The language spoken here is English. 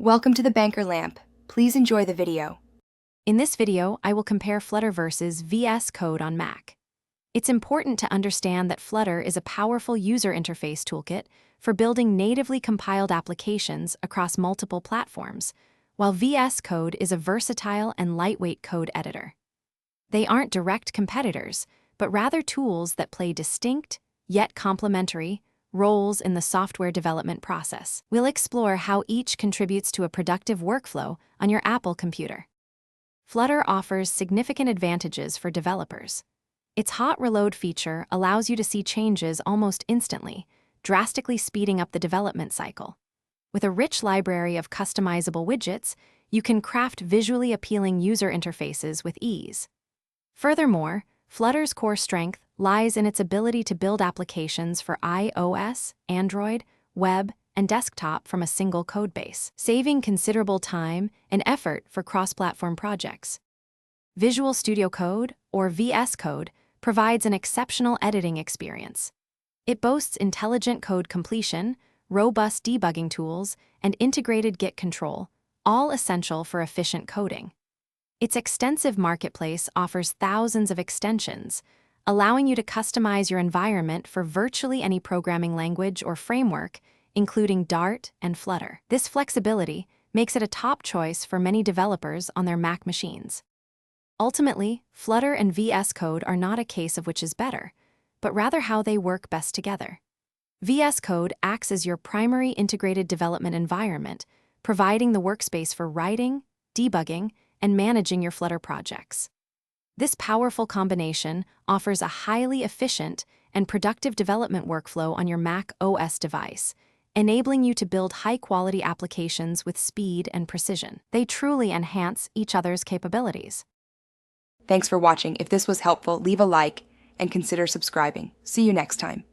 Welcome to the Banker Lamp. Please enjoy the video. In this video, I will compare Flutter vs. VS Code on Mac. It's important to understand that Flutter is a powerful user interface toolkit for building natively compiled applications across multiple platforms, while VS Code is a versatile and lightweight code editor. They aren't direct competitors, but rather tools that play distinct, yet complementary, roles in the software development process. We'll explore how each contributes to a productive workflow on your Apple computer. Flutter offers significant advantages for developers. Its hot reload feature allows you to see changes almost instantly, drastically speeding up the development cycle. With a rich library of customizable widgets, you can craft visually appealing user interfaces with ease. Furthermore, Flutter's core strength lies in its ability to build applications for iOS, Android, web, and desktop from a single codebase, saving considerable time and effort for cross-platform projects. Visual Studio Code, or VS Code, provides an exceptional editing experience. It boasts intelligent code completion, robust debugging tools, and integrated Git control, all essential for efficient coding. Its extensive marketplace offers thousands of extensions, allowing you to customize your environment for virtually any programming language or framework, including Dart and Flutter. This flexibility makes it a top choice for many developers on their Mac machines. Ultimately, Flutter and VS Code are not a case of which is better, but rather how they work best together. VS Code acts as your primary integrated development environment, providing the workspace for writing, debugging, and managing your Flutter projects. This powerful combination offers a highly efficient and productive development workflow on your Mac OS device, enabling you to build high-quality applications with speed and precision. They truly enhance each other's capabilities. Thanks for watching. If this was helpful, leave a like and consider subscribing. See you next time.